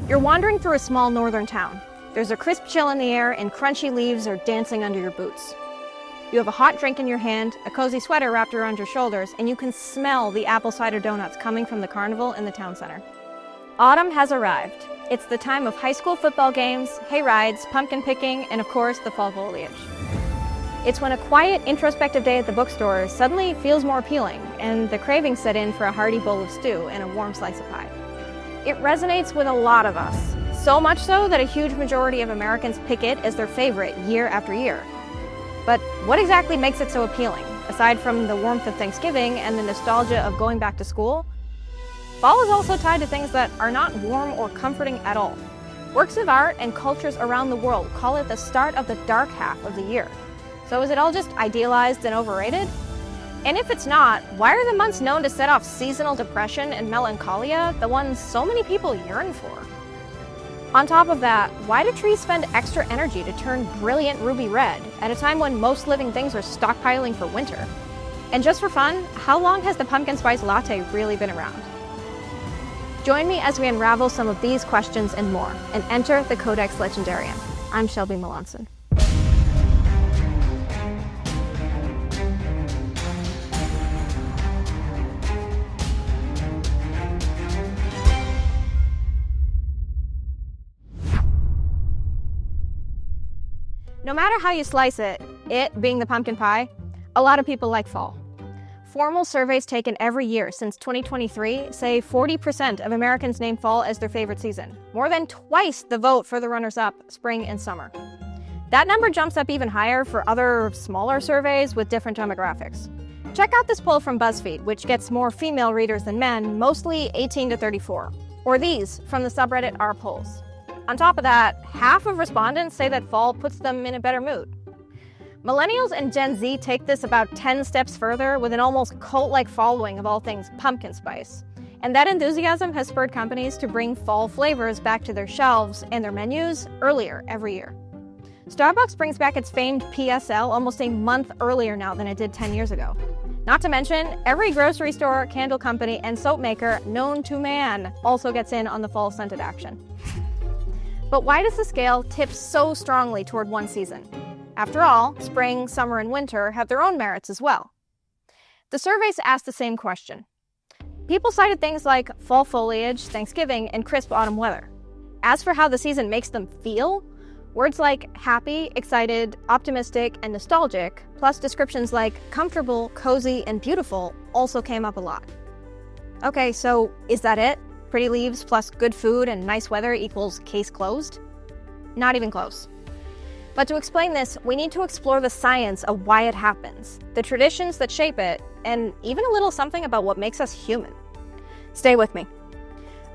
You're wandering through a small northern town. There's a crisp chill in the air and crunchy leaves are dancing under your boots. You have a hot drink in your hand, a cozy sweater wrapped around your shoulders, and you can smell the apple cider donuts coming from the carnival in the town center. Autumn has arrived. It's the time of high school football games, hay rides, pumpkin picking, and of course, the fall foliage. It's when a quiet, introspective day at the bookstore suddenly feels more appealing, and the cravings set in for a hearty bowl of stew and a warm slice of pie. It resonates with a lot of us, so much so that a huge majority of Americans pick it as their favorite year after year. But what exactly makes it so appealing, aside from the warmth of Thanksgiving and the nostalgia of going back to school? Fall is also tied to things that are not warm or comforting at all. Works of art and cultures around the world call it the start of the dark half of the year. So is it all just idealized and overrated? And if it's not, why are the months known to set off seasonal depression and melancholia, the ones so many people yearn for? On top of that, why do trees spend extra energy to turn brilliant ruby red at a time when most living things are stockpiling for winter? And just for fun, how long has the pumpkin spice latte really been around? Join me as we unravel some of these questions and more, and enter the Codex Legendarium. I'm Shelby Melanson. No matter how you slice it, it being the pumpkin pie, a lot of people like fall. Formal surveys taken every year since 2023 say 40% of Americans name fall as their favorite season, more than twice the vote for the runners-up, spring and summer. That number jumps up even higher for other smaller surveys with different demographics. Check out this poll from BuzzFeed, which gets more female readers than men, mostly 18 to 34, or these from the subreddit r/polls. On top of that, half of respondents say that fall puts them in a better mood. Millennials and Gen Z take this about 10 steps further with an almost cult-like following of all things pumpkin spice. And that enthusiasm has spurred companies to bring fall flavors back to their shelves and their menus earlier every year. Starbucks brings back its famed PSL almost a month earlier now than it did 10 years ago. Not to mention, every grocery store, candle company, and soap maker known to man also gets in on the fall scented action. But why does the scale tip so strongly toward one season? After all, spring, summer, and winter have their own merits as well. The surveys asked the same question. People cited things like fall foliage, Thanksgiving, and crisp autumn weather. As for how the season makes them feel, words like happy, excited, optimistic, and nostalgic, plus descriptions like comfortable, cozy, and beautiful also came up a lot. Okay, so is that it? Pretty leaves plus good food and nice weather equals case closed? Not even close. But to explain this, we need to explore the science of why it happens, the traditions that shape it, and even a little something about what makes us human. Stay with me.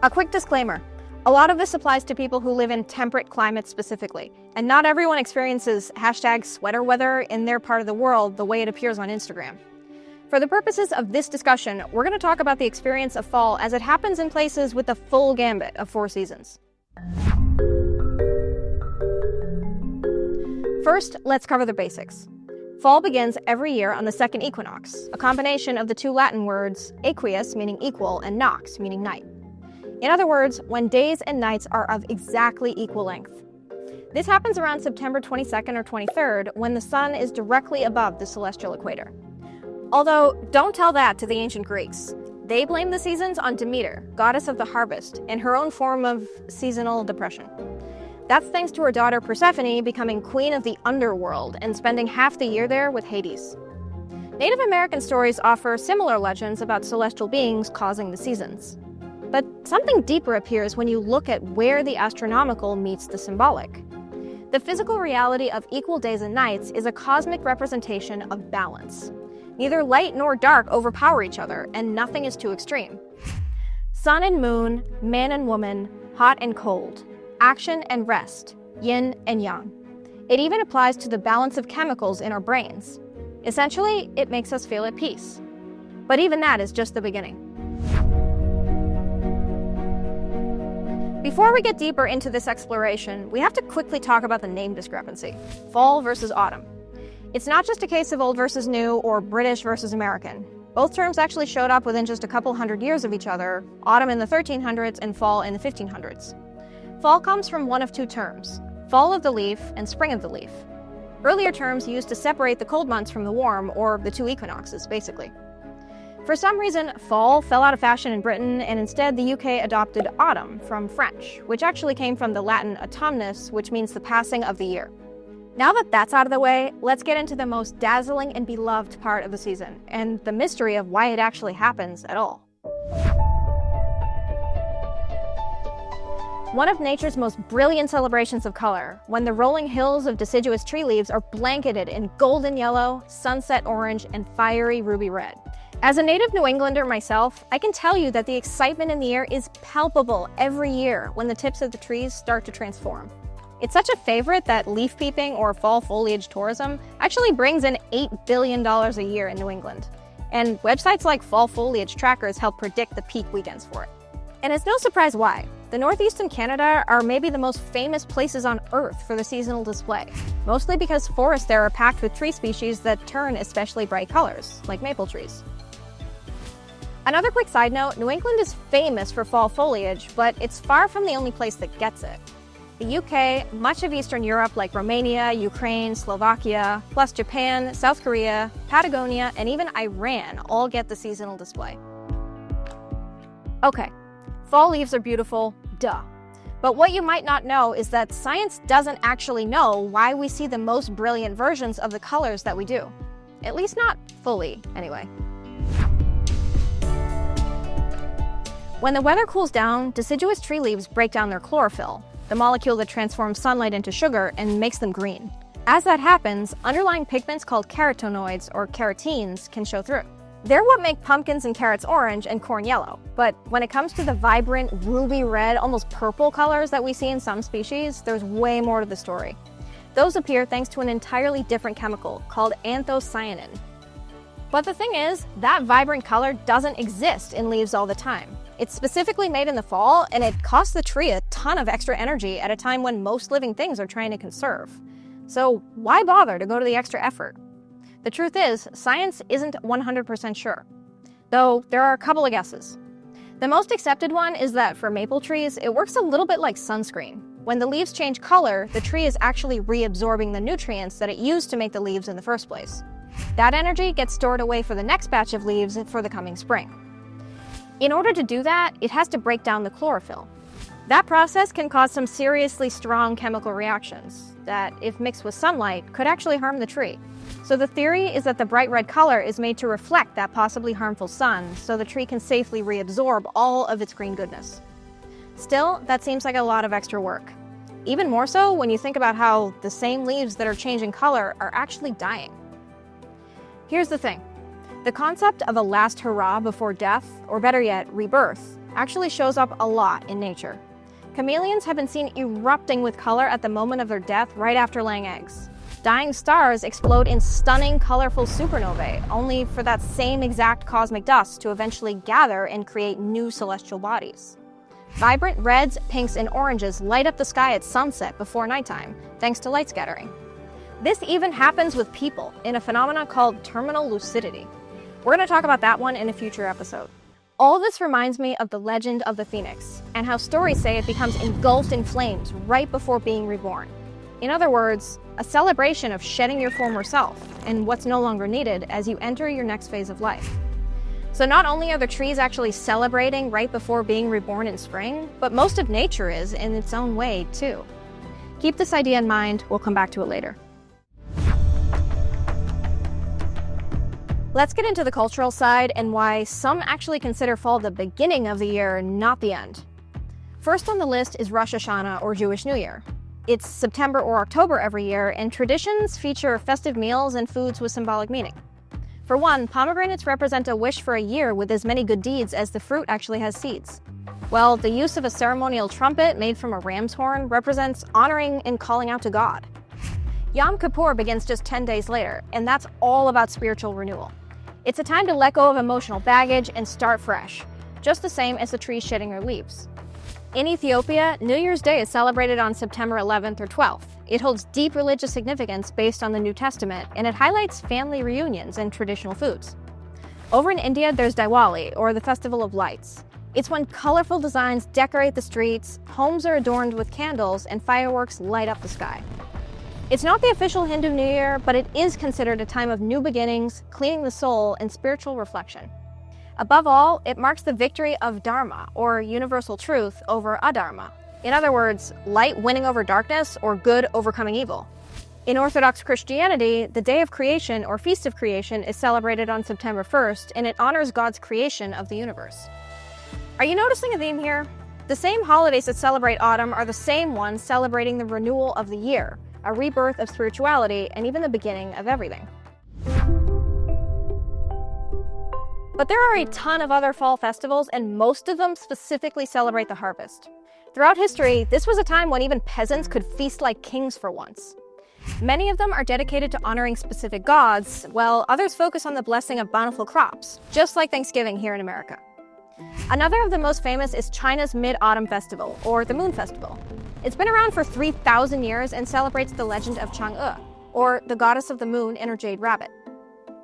A quick disclaimer. A lot of this applies to people who live in temperate climates specifically, and not everyone experiences #sweater weather in their part of the world the way it appears on Instagram. For the purposes of this discussion, we're going to talk about the experience of fall as it happens in places with the full gambit of 4 seasons. First, let's cover the basics. Fall begins every year on the second equinox, a combination of the 2 Latin words equus, meaning equal, and nox, meaning night. In other words, when days and nights are of exactly equal length. This happens around September 22nd or 23rd, when the sun is directly above the celestial equator. Although, don't tell that to the ancient Greeks. They blamed the seasons on Demeter, goddess of the harvest, and her own form of seasonal depression. That's thanks to her daughter Persephone becoming queen of the underworld and spending half the year there with Hades. Native American stories offer similar legends about celestial beings causing the seasons. But something deeper appears when you look at where the astronomical meets the symbolic. The physical reality of equal days and nights is a cosmic representation of balance. Neither light nor dark overpower each other, and nothing is too extreme. Sun and moon, man and woman, hot and cold, action and rest, yin and yang. It even applies to the balance of chemicals in our brains. Essentially, it makes us feel at peace. But even that is just the beginning. Before we get deeper into this exploration, we have to quickly talk about the name discrepancy, fall versus autumn. It's not just a case of old versus new or British versus American. Both terms actually showed up within just a couple hundred years of each other, autumn in the 1300s and fall in the 1500s. Fall comes from one of two terms: fall of the leaf and spring of the leaf. Earlier terms used to separate the cold months from the warm, or the two equinoxes, basically. For some reason, fall fell out of fashion in Britain, and instead the UK adopted autumn from French, which actually came from the Latin autumnus, which means the passing of the year. Now that that's out of the way, let's get into the most dazzling and beloved part of the season, and the mystery of why it actually happens at all. One of nature's most brilliant celebrations of color, when the rolling hills of deciduous tree leaves are blanketed in golden yellow, sunset orange, and fiery ruby red. As a native New Englander myself, I can tell you that the excitement in the air is palpable every year when the tips of the trees start to transform. It's such a favorite that leaf-peeping, or fall foliage tourism, actually brings in $8 billion a year in New England. And websites like Fall Foliage Trackers help predict the peak weekends for it. And it's no surprise why. The Northeast and Canada are maybe the most famous places on Earth for the seasonal display, mostly because forests there are packed with tree species that turn especially bright colors, like maple trees. Another quick side note, New England is famous for fall foliage, but it's far from the only place that gets it. The UK, much of Eastern Europe like Romania, Ukraine, Slovakia, plus Japan, South Korea, Patagonia, and even Iran all get the seasonal display. Okay, fall leaves are beautiful, duh. But what you might not know is that science doesn't actually know why we see the most brilliant versions of the colors that we do. At least not fully, anyway. When the weather cools down, deciduous tree leaves break down their chlorophyll, the molecule that transforms sunlight into sugar and makes them green. As that happens, underlying pigments called carotenoids, or carotenes, can show through. They're what make pumpkins and carrots orange and corn yellow, but when it comes to the vibrant, ruby red, almost purple colors that we see in some species, there's way more to the story. Those appear thanks to an entirely different chemical called anthocyanin. But the thing is, that vibrant color doesn't exist in leaves all the time. It's specifically made in the fall, and it costs the tree a ton of extra energy at a time when most living things are trying to conserve. So why bother to go to the extra effort? The truth is, science isn't 100% sure, though there are a couple of guesses. The most accepted one is that for maple trees, it works a little bit like sunscreen. When the leaves change color, the tree is actually reabsorbing the nutrients that it used to make the leaves in the first place. That energy gets stored away for the next batch of leaves for the coming spring. In order to do that, it has to break down the chlorophyll. That process can cause some seriously strong chemical reactions that, if mixed with sunlight, could actually harm the tree. So the theory is that the bright red color is made to reflect that possibly harmful sun, so the tree can safely reabsorb all of its green goodness. Still, that seems like a lot of extra work. Even more so when you think about how the same leaves that are changing color are actually dying. Here's the thing. The concept of a last hurrah before death, or better yet, rebirth, actually shows up a lot in nature. Chameleons have been seen erupting with color at the moment of their death right after laying eggs. Dying stars explode in stunning, colorful supernovae, only for that same exact cosmic dust to eventually gather and create new celestial bodies. Vibrant reds, pinks, and oranges light up the sky at sunset before nighttime, thanks to light scattering. This even happens with people in a phenomenon called terminal lucidity. We're going to talk about that one in a future episode. All this reminds me of the legend of the phoenix, and how stories say it becomes engulfed in flames right before being reborn. In other words, a celebration of shedding your former self and what's no longer needed as you enter your next phase of life. So not only are the trees actually celebrating right before being reborn in spring, but most of nature is in its own way too. Keep this idea in mind, we'll come back to it later. Let's get into the cultural side and why some actually consider fall the beginning of the year, not the end. First on the list is Rosh Hashanah, or Jewish New Year. It's September or October every year, and traditions feature festive meals and foods with symbolic meaning. For one, pomegranates represent a wish for a year with as many good deeds as the fruit actually has seeds. Well, the use of a ceremonial trumpet made from a ram's horn represents honoring and calling out to God. Yom Kippur begins just 10 days later, and that's all about spiritual renewal. It's a time to let go of emotional baggage and start fresh, just the same as the trees shedding their leaves. In Ethiopia, New Year's Day is celebrated on September 11th or 12th. It holds deep religious significance based on the New Testament, and it highlights family reunions and traditional foods. Over in India, there's Diwali, or the Festival of Lights. It's when colorful designs decorate the streets, homes are adorned with candles, and fireworks light up the sky. It's not the official Hindu New Year, but it is considered a time of new beginnings, cleaning the soul, and spiritual reflection. Above all, it marks the victory of Dharma, or universal truth, over adharma. In other words, light winning over darkness, or good overcoming evil. In Orthodox Christianity, the Day of Creation, or Feast of Creation, is celebrated on September 1st, and it honors God's creation of the universe. Are you noticing a theme here? The same holidays that celebrate autumn are the same ones celebrating the renewal of the year, a rebirth of spirituality, and even the beginning of everything. But there are a ton of other fall festivals, and most of them specifically celebrate the harvest. Throughout history, this was a time when even peasants could feast like kings for once. Many of them are dedicated to honoring specific gods, while others focus on the blessing of bountiful crops, just like Thanksgiving here in America. Another of the most famous is China's Mid-Autumn Festival, or the Moon Festival. It's been around for 3,000 years and celebrates the legend of Chang'e, or the goddess of the moon and her jade rabbit.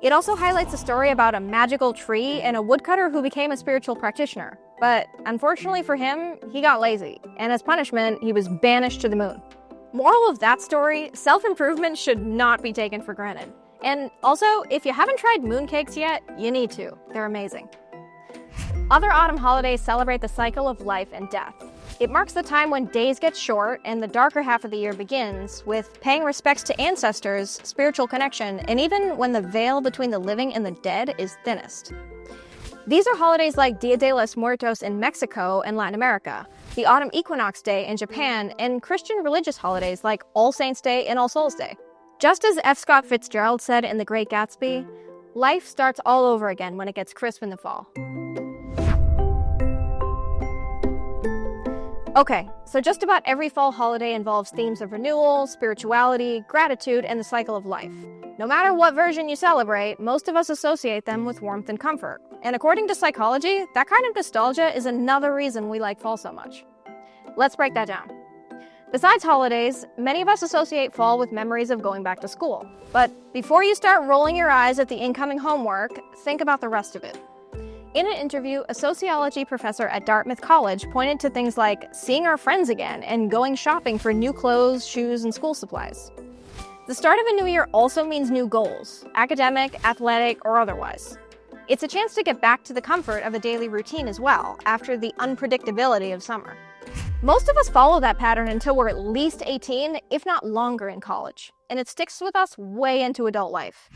It also highlights a story about a magical tree and a woodcutter who became a spiritual practitioner. But unfortunately for him, he got lazy, and as punishment, he was banished to the moon. Moral of that story, self-improvement should not be taken for granted. And also, if you haven't tried mooncakes yet, you need to. They're amazing. Other autumn holidays celebrate the cycle of life and death. It marks the time when days get short and the darker half of the year begins, with paying respects to ancestors, spiritual connection, and even when the veil between the living and the dead is thinnest. These are holidays like Dia de los Muertos in Mexico and Latin America, the Autumn Equinox Day in Japan, and Christian religious holidays like All Saints' Day and All Souls' Day. Just as F. Scott Fitzgerald said in The Great Gatsby, life starts all over again when it gets crisp in the fall. Okay, so just about every fall holiday involves themes of renewal, spirituality, gratitude, and the cycle of life. No matter what version you celebrate, most of us associate them with warmth and comfort. And according to psychology, that kind of nostalgia is another reason we like fall so much. Let's break that down. Besides holidays, many of us associate fall with memories of going back to school. But before you start rolling your eyes at the incoming homework, think about the rest of it. In an interview, a sociology professor at Dartmouth College pointed to things like seeing our friends again and going shopping for new clothes, shoes, and school supplies. The start of a new year also means new goals, academic, athletic, or otherwise. It's a chance to get back to the comfort of a daily routine as well, after the unpredictability of summer. Most of us follow that pattern until we're at least 18, if not longer in college, and it sticks with us way into adult life.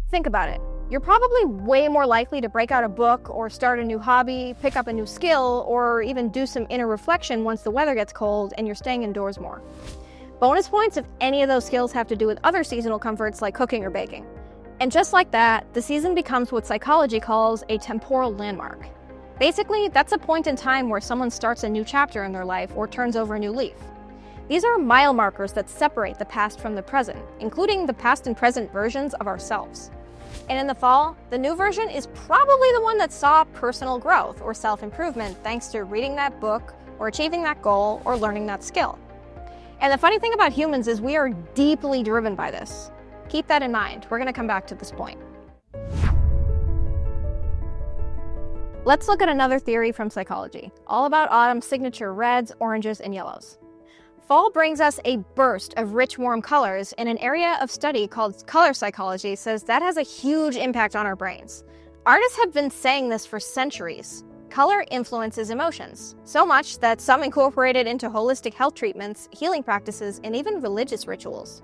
Think about it. You're probably way more likely to break out a book or start a new hobby, pick up a new skill, or even do some inner reflection once the weather gets cold and you're staying indoors more. Bonus points if any of those skills have to do with other seasonal comforts like cooking or baking. And just like that, the season becomes what psychology calls a temporal landmark. Basically, that's a point in time where someone starts a new chapter in their life or turns over a new leaf. These are mile markers that separate the past from the present, including the past and present versions of ourselves. And in the fall, the new version is probably the one that saw personal growth or self-improvement thanks to reading that book or achieving that goal or learning that skill. And the funny thing about humans is we are deeply driven by this. Keep that in mind. We're going to come back to this point. Let's look at another theory from psychology, all about autumn's signature reds, oranges, and yellows. Fall brings us a burst of rich, warm colors, and an area of study called color psychology says that has a huge impact on our brains. Artists have been saying this for centuries. Color influences emotions, so much that some incorporate it into holistic health treatments, healing practices, and even religious rituals.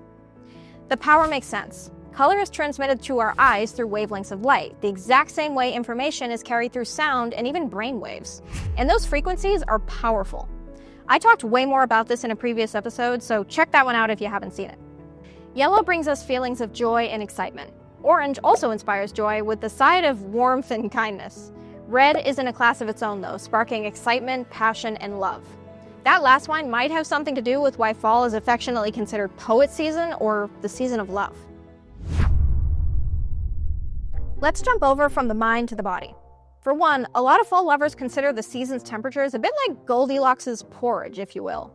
The power makes sense. Color is transmitted to our eyes through wavelengths of light, the exact same way information is carried through sound and even brain waves. And those frequencies are powerful. I talked way more about this in a previous episode, so check that one out if you haven't seen it. Yellow brings us feelings of joy and excitement. Orange also inspires joy with the side of warmth and kindness. Red is in a class of its own though, sparking excitement, passion, and love. That last one might have something to do with why fall is affectionately considered poet season or the season of love. Let's jump over from the mind to the body. For one, a lot of fall lovers consider the season's temperatures a bit like Goldilocks' porridge, if you will.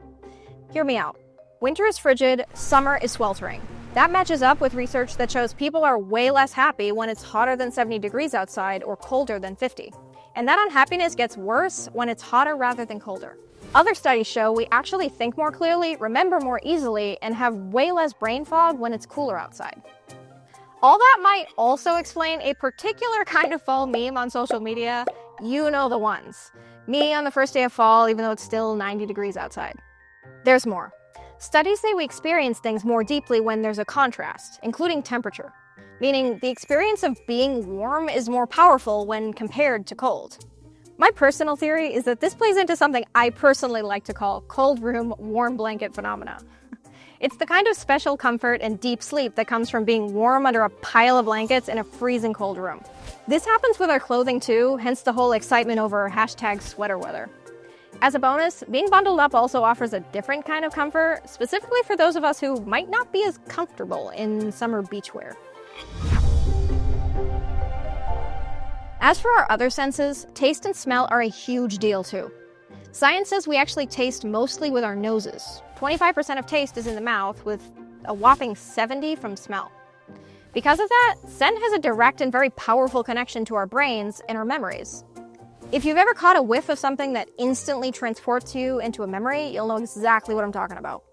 Hear me out. Winter is frigid, summer is sweltering. That matches up with research that shows people are way less happy when it's hotter than 70 degrees outside or colder than 50. And that unhappiness gets worse when it's hotter rather than colder. Other studies show we actually think more clearly, remember more easily, and have way less brain fog when it's cooler outside. All that might also explain a particular kind of fall meme on social media. You know the ones. Me on the first day of fall, even though it's still 90 degrees outside. There's more. Studies say we experience things more deeply when there's a contrast, including temperature, meaning the experience of being warm is more powerful when compared to cold. My personal theory is that this plays into something I personally like to call cold room, warm blanket phenomena. It's the kind of special comfort and deep sleep that comes from being warm under a pile of blankets in a freezing cold room. This happens with our clothing too, hence the whole excitement over #sweater weather. As a bonus, being bundled up also offers a different kind of comfort, specifically for those of us who might not be as comfortable in summer beachwear. As for our other senses, taste and smell are a huge deal too. Science says we actually taste mostly with our noses. 25% of taste is in the mouth, with a whopping 70% from smell. Because of that, scent has a direct and very powerful connection to our brains and our memories. If you've ever caught a whiff of something that instantly transports you into a memory, you'll know exactly what I'm talking about.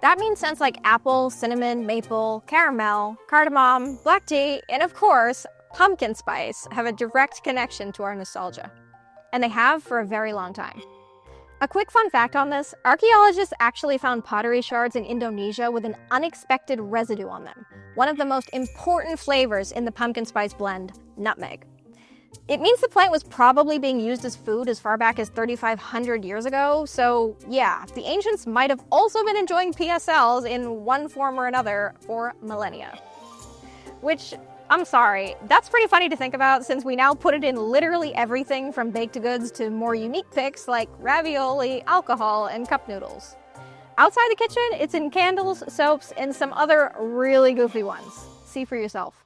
That means scents like apple, cinnamon, maple, caramel, cardamom, black tea, and of course, pumpkin spice have a direct connection to our nostalgia. And they have for a very long time. A quick fun fact on this, archaeologists actually found pottery shards in Indonesia with an unexpected residue on them, one of the most important flavors in the pumpkin spice blend, nutmeg. It means the plant was probably being used as food as far back as 3,500 years ago, so yeah, the ancients might have also been enjoying PSLs in one form or another for millennia. Which, I'm sorry, that's pretty funny to think about since we now put it in literally everything from baked goods to more unique picks like ravioli, alcohol, and cup noodles. Outside the kitchen, it's in candles, soaps, and some other really goofy ones. See for yourself.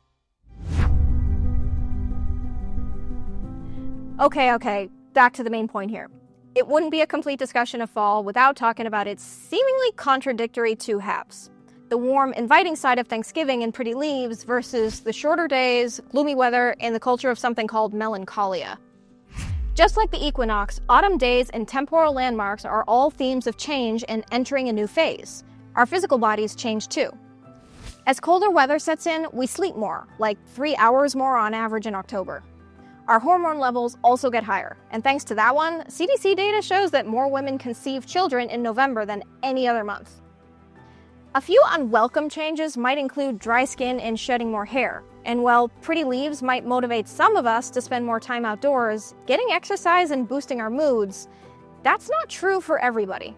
Okay, back to the main point here. It wouldn't be a complete discussion of fall without talking about its seemingly contradictory two halves. The warm, inviting side of Thanksgiving and pretty leaves versus the shorter days, gloomy weather, and the culture of something called Melancholia. Just like the equinox, autumn days and temporal landmarks are all themes of change and entering a new phase. Our physical bodies change too. As colder weather sets in, we sleep more, like 3 hours more on average in October. Our hormone levels also get higher, and thanks to that one, CDC data shows that more women conceive children in November than any other month. A few unwelcome changes might include dry skin and shedding more hair, and while pretty leaves might motivate some of us to spend more time outdoors, getting exercise and boosting our moods, that's not true for everybody.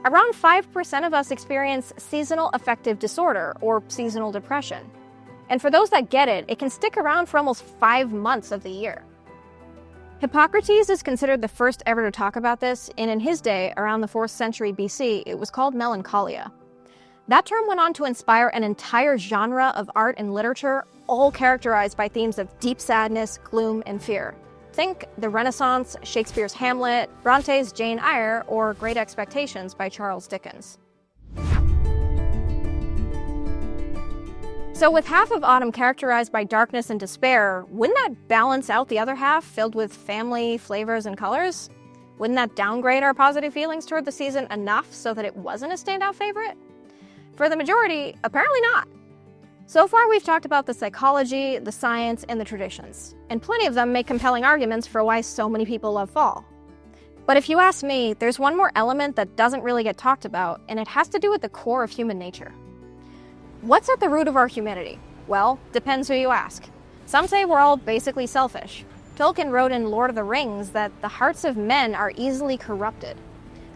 Around 5% of us experience seasonal affective disorder, or seasonal depression. And for those that get it, it can stick around for almost 5 months of the year. Hippocrates is considered the first ever to talk about this, and in his day, around the 4th century BC, it was called Melancholia. That term went on to inspire an entire genre of art and literature, all characterized by themes of deep sadness, gloom, and fear. Think the Renaissance, Shakespeare's Hamlet, Bronte's Jane Eyre, or Great Expectations by Charles Dickens. So with half of autumn characterized by darkness and despair, wouldn't that balance out the other half filled with family, flavors, and colors? Wouldn't that downgrade our positive feelings toward the season enough so that it wasn't a standout favorite? For the majority, apparently not. So far we've talked about the psychology, the science, and the traditions, and plenty of them make compelling arguments for why so many people love fall. But if you ask me, there's one more element that doesn't really get talked about, and it has to do with the core of human nature. What's at the root of our humanity? Well, depends who you ask. Some say we're all basically selfish. Tolkien wrote in Lord of the Rings that the hearts of men are easily corrupted.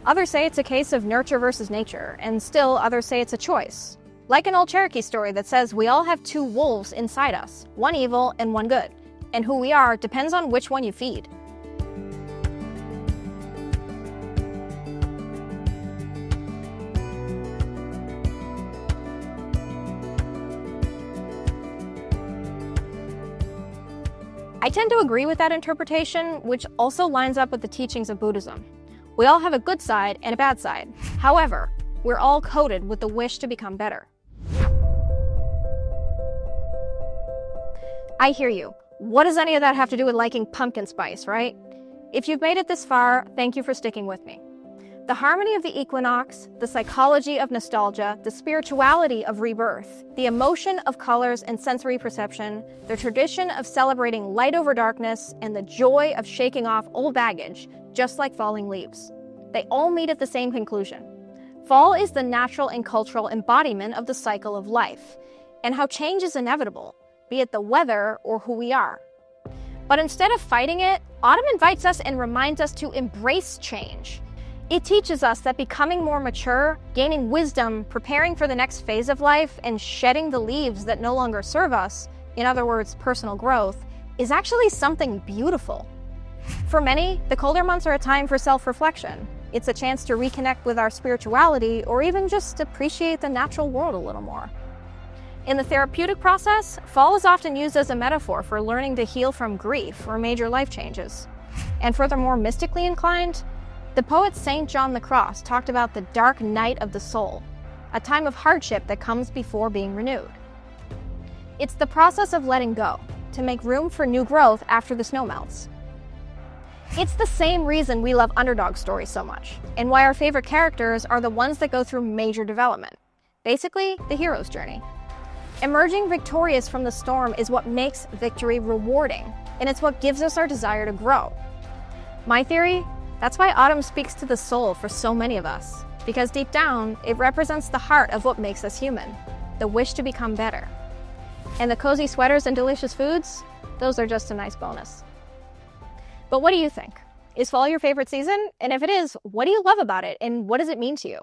Others say it's a case of nurture versus nature, and still others say it's a choice. Like an old Cherokee story that says we all have 2 wolves inside us, one evil and one good, and who we are depends on which one you feed. I tend to agree with that interpretation, which also lines up with the teachings of Buddhism. We all have a good side and a bad side. However, we're all coded with the wish to become better. I hear you. What does any of that have to do with liking pumpkin spice, right? If you've made it this far, thank you for sticking with me. The harmony of the equinox, the psychology of nostalgia, the spirituality of rebirth, the emotion of colors and sensory perception, the tradition of celebrating light over darkness, and the joy of shaking off old baggage, just like falling leaves. They all meet at the same conclusion. Fall is the natural and cultural embodiment of the cycle of life, and how change is inevitable, be it the weather or who we are. But instead of fighting it, autumn invites us and reminds us to embrace change. It teaches us that becoming more mature, gaining wisdom, preparing for the next phase of life, and shedding the leaves that no longer serve us, in other words, personal growth, is actually something beautiful. For many, the colder months are a time for self-reflection. It's a chance to reconnect with our spirituality or even just appreciate the natural world a little more. In the therapeutic process, fall is often used as a metaphor for learning to heal from grief or major life changes. And furthermore, mystically inclined, the poet St. John the Cross talked about the dark night of the soul, a time of hardship that comes before being renewed. It's the process of letting go, to make room for new growth after the snow melts. It's the same reason we love underdog stories so much, and why our favorite characters are the ones that go through major development. Basically, the hero's journey. Emerging victorious from the storm is what makes victory rewarding, and it's what gives us our desire to grow. My theory? That's why autumn speaks to the soul for so many of us, because deep down, it represents the heart of what makes us human, the wish to become better. And the cozy sweaters and delicious foods, those are just a nice bonus. But what do you think? Is fall your favorite season? And if it is, what do you love about it, and what does it mean to you?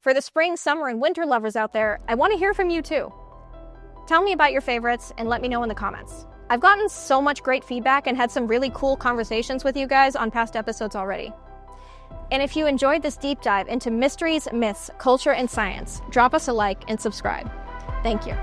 For the spring, summer, and winter lovers out there, I want to hear from you too. Tell me about your favorites and let me know in the comments. I've gotten so much great feedback and had some really cool conversations with you guys on past episodes already. And if you enjoyed this deep dive into mysteries, myths, culture, and science, drop us a like and subscribe. Thank you.